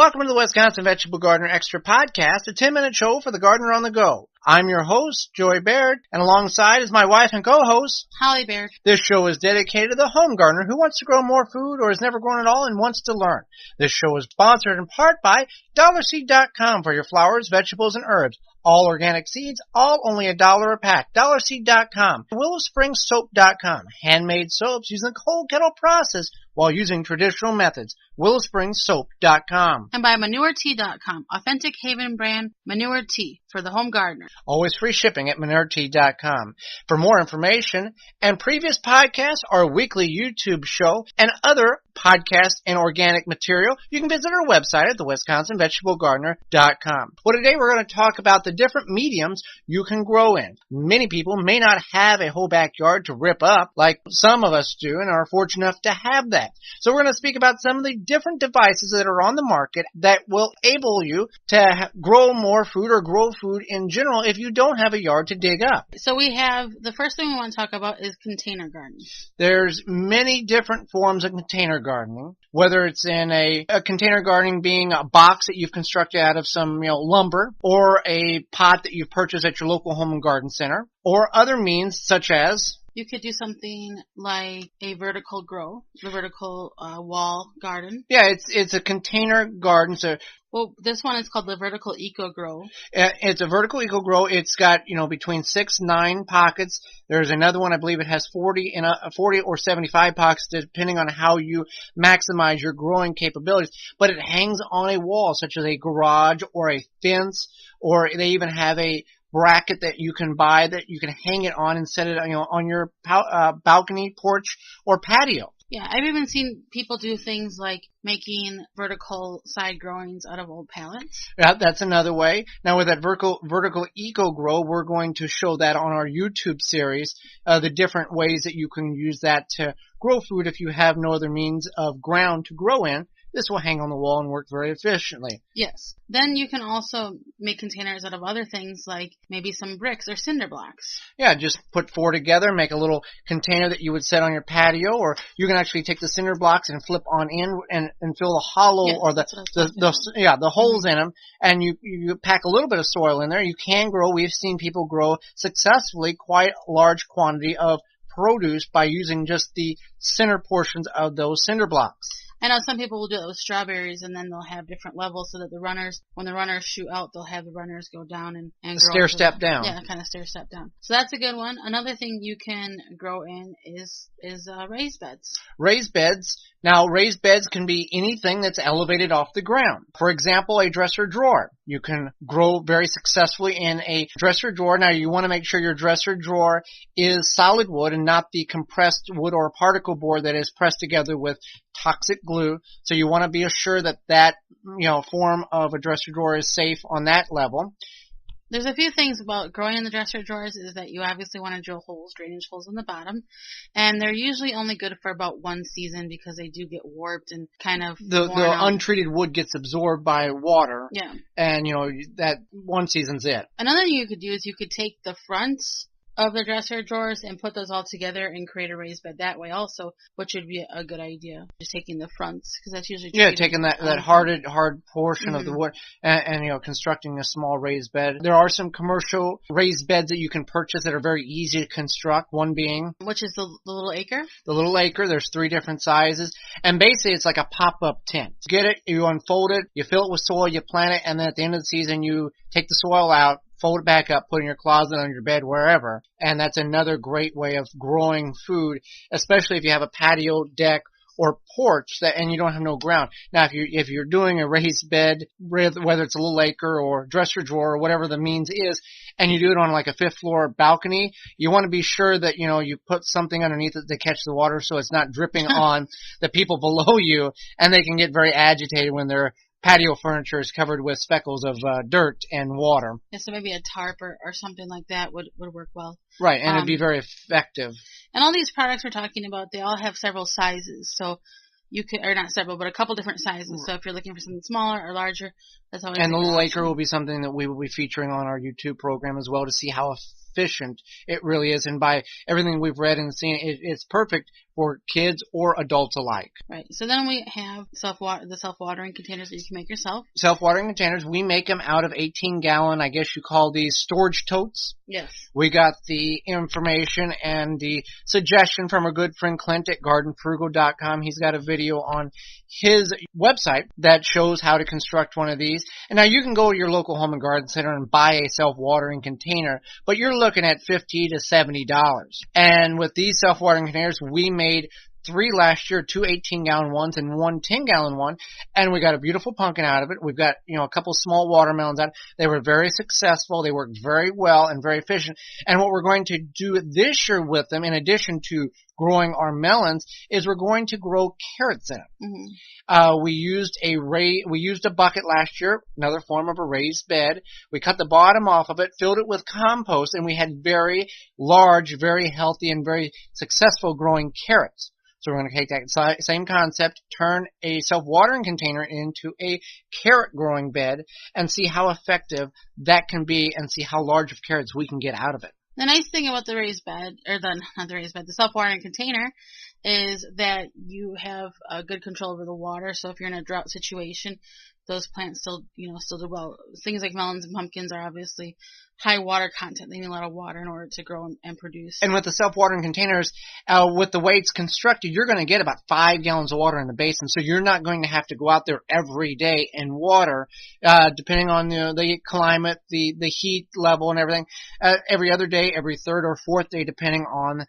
Welcome to the Wisconsin Vegetable Gardener Extra Podcast, a 10-minute show for the gardener on the go. I'm your host, Joy Baird, and alongside is my wife and co-host, Holly Baird. This show is dedicated to the home gardener who wants to grow more food or has never grown at all and wants to learn. This show is sponsored in part by DollarSeed.com for your flowers, vegetables, and herbs. All organic seeds, all only $1 a pack. DollarSeed.com. WillowSpringsSoap.com. Handmade soaps using the cold kettle process while using traditional methods. WillowSpringsSoap.com. And by ManureTea.com. Authentic Haven brand Manure Tea for the home gardener. Always free shipping at ManureTea.com. For more information and previous podcasts, our weekly YouTube show, and other podcasts and organic material, you can visit our website at thewisconsinvegetablegardener.com. Well, today we're going to talk about the different mediums you can grow in. Many people may not have a whole backyard to rip up like some of us do and are fortunate enough to have that. So we're going to speak about some of the different devices that are on the market that will enable you to grow more food or grow food in general if you don't have a yard to dig up. So we have, the first thing we want to talk about is container gardening. There's many different forms of container gardening, whether it's in a container gardening being a box that you've constructed out of some lumber, or a pot that you've purchased at your local home and garden center, or other means such as... You could do something like a vertical grow, the vertical wall garden. Yeah, it's a container garden. So, well, this one is called the vertical eco grow. It's a vertical eco grow. It's got between 6 and 9 pockets. There's another one, I believe it has 40 or 75 pockets, depending on how you maximize your growing capabilities. But it hangs on a wall, such as a garage or a fence, or they even have a bracket that you can buy that you can hang it on and set it on your balcony, porch, or patio. Yeah, I've even seen people do things like making vertical side growings out of old pallets. Yeah, that's another way. Now with that vertical eco grow, we're going to show that on our YouTube series, the different ways that you can use that to grow food if you have no other means of ground to grow in. This will hang on the wall and work very efficiently. Yes. Then you can also make containers out of other things like maybe some bricks or cinder blocks. Yeah, just put 4 together, make a little container that you would set on your patio, or you can actually take the cinder blocks and flip on in and fill the hollow or the holes in them, and you pack a little bit of soil in there. You can grow. We've seen people grow successfully quite a large quantity of produce by using just the center portions of those cinder blocks. I know some people will do it with strawberries, and then they'll have different levels so that when the runners shoot out, they'll have the runners go down and grow. Stair-step down. Yeah, kind of stair-step down. So that's a good one. Another thing you can grow in is raised beds. Raised beds. Now, raised beds can be anything that's elevated off the ground. For example, a dresser drawer. You can grow very successfully in a dresser drawer. Now, you want to make sure your dresser drawer is solid wood and not the compressed wood or particle board that is pressed together with toxic glue. So you want to be assured that form of a dresser drawer is safe on that level. There's a few things about growing in the dresser drawers is that you obviously want to drill drainage holes in the bottom. And they're usually only good for about one season because they do get warped and kind of the untreated wood gets absorbed by water. Yeah. And, that one season's it. Another thing you could do is you could take the fronts of the dresser drawers and put those all together and create a raised bed that way also, which would be a good idea. Just taking the fronts, because that's usually... Yeah, taking that hard portion of the wood and constructing a small raised bed. There are some commercial raised beds that you can purchase that are very easy to construct, one being... Which is the little acre? The little acre. There's 3 different sizes. And basically, it's like a pop-up tent. You get it, you unfold it, you fill it with soil, you plant it, and then at the end of the season, you take the soil out, fold it back up, put it in your closet, on your bed, wherever. And that's another great way of growing food, especially if you have a patio, deck, or porch and you don't have no ground. Now, if you're doing a raised bed, whether it's a little acre or dresser drawer or whatever the means is, and you do it on like a 5th floor balcony, you want to be sure that, you put something underneath it to catch the water so it's not dripping on the people below you, and they can get very agitated when their patio furniture is covered with speckles of dirt and water. Yeah, so maybe a tarp or something like that would work well. Right, and it'd be very effective. And all these products we're talking about, they all have several sizes. So you could, or not several, but a couple different sizes. So if you're looking for something smaller or larger, that's always. And the little acre will be something that we will be featuring on our YouTube program as well to see how efficient it really is. And by everything we've read and seen, it's perfect for kids or adults alike. Right. So then we have the self-watering containers that you can make yourself. Self-watering containers, we make them out of 18-gallon, I guess you call these storage totes. Yes. We got the information and the suggestion from our good friend Clint at gardenfrugal.com. He's got a video on his website that shows how to construct one of these. And now you can go to your local home and garden center and buy a self-watering container, but you're looking at $50 to $70. And with these self-watering containers, we made 3 last year, 2 18-gallon ones and 1 10-gallon one, and we got a beautiful pumpkin out of it. We've got, a couple small watermelons out. They were very successful. They worked very well and very efficient. And what we're going to do this year with them, in addition to growing our melons, is we're going to grow carrots in them. Mm-hmm. We used a bucket last year, another form of a raised bed. We cut the bottom off of it, filled it with compost, and we had very large, very healthy, and very successful growing carrots. So we're going to take that same concept, turn a self-watering container into a carrot-growing bed, and see how effective that can be, and see how large of carrots we can get out of it. The nice thing about the raised bed, the self-watering container, is that you have good control over the water. So if you're in a drought situation, those plants still do well. Things like melons and pumpkins are obviously high water content. They need a lot of water in order to grow and produce. And with the self-watering containers, with the way it's constructed, you're going to get about 5 gallons of water in the basin. So you're not going to have to go out there every day and water, depending on the climate, the heat level and everything. Every other day, every third or fourth day, depending on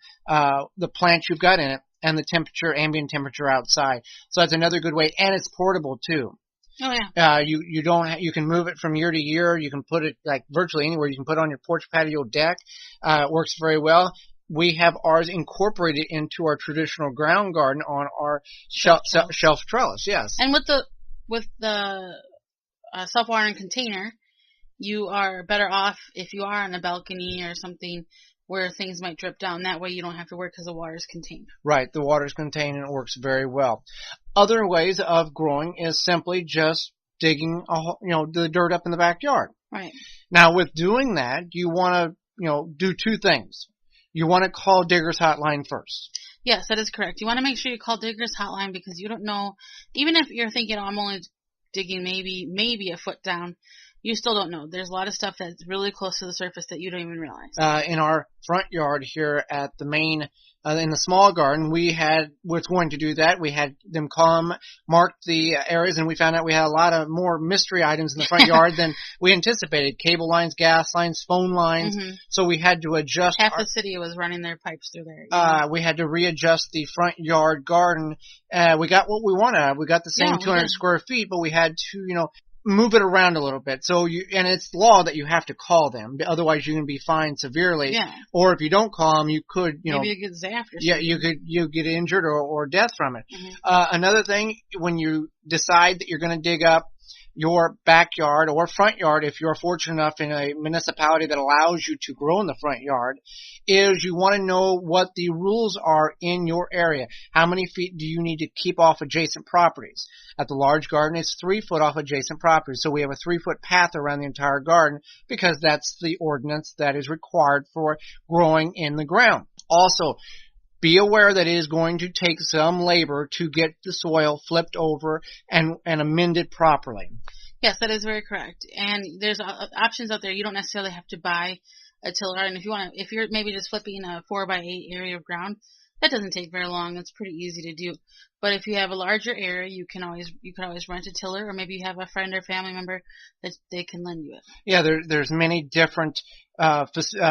the plant you've got in it and the temperature, ambient temperature outside. So that's another good way, and it's portable too. Oh yeah. You can move it from year to year. You can put it like virtually anywhere. You can put it on your porch, patio, deck. It works very well. We have ours incorporated into our traditional ground garden on our shelf trellis. Yes. And with the self-watering container, you are better off if you are on a balcony or something where things might drip down. That way you don't have to worry because the water is contained. Right, the water is contained and it works very well. Other ways of growing is simply just digging the dirt up in the backyard. Right. Now with doing that, you want to do 2 things. You want to call Digger's Hotline first. Yes, that is correct. You want to make sure you call Digger's Hotline because you don't know, even if you're thinking, I'm only digging maybe a foot down, you still don't know. There's a lot of stuff that's really close to the surface that you don't even realize. In our front yard here at the main, in the small garden, we was going to do that. We had them come, mark the areas, and we found out we had a lot of more mystery items in the front yard than we anticipated. Cable lines, gas lines, phone lines. Mm-hmm. So we had to adjust. Half the city was running their pipes through there. We had to readjust the front yard garden. We got what we wanted. We got the same 200 square feet, but we had to, move it around a little bit. So and it's law that you have to call them. Otherwise you can be fined severely. Yeah. Or if you don't call them, you could, maybe you get zapped or something. Yeah, you get injured or death from it. Mm-hmm. Another thing, when you decide that you're going to dig up your backyard or front yard, if you're fortunate enough in a municipality that allows you to grow in the front yard, is you want to know what the rules are in your area. How many feet do you need to keep off adjacent properties? At the large garden, it's 3 foot off adjacent properties. So we have a 3-foot path around the entire garden because that's the ordinance that is required for growing in the ground. Also, be aware that it is going to take some labor to get the soil flipped over and amended properly. Yes, that is very correct. And there's options out there. You don't necessarily have to buy a tiller. And if you're maybe just flipping a 4x8 area of ground, that doesn't take very long. It's pretty easy to do. But if you have a larger area, you can always rent a tiller, or maybe you have a friend or family member that they can lend you it. Yeah, there's many different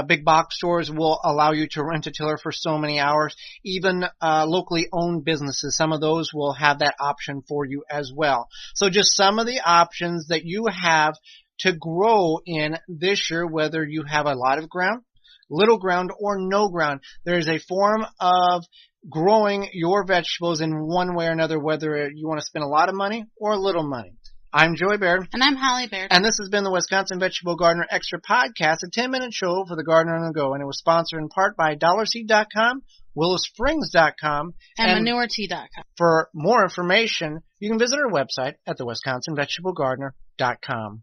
big box stores will allow you to rent a tiller for so many hours. Even locally owned businesses, some of those will have that option for you as well. So just some of the options that you have to grow in this year, whether you have a lot of ground, little ground, or no ground. There's a form of growing your vegetables in one way or another, whether you want to spend a lot of money or a little money. I'm Joey Baird. And I'm Holly Baird. And this has been the Wisconsin Vegetable Gardener Extra Podcast, a 10-minute show for the gardener on the go. And it was sponsored in part by DollarSeed.com, WillowSprings.com, and ManureTea.com. For more information, you can visit our website at theWisconsinVegetableGardener.com.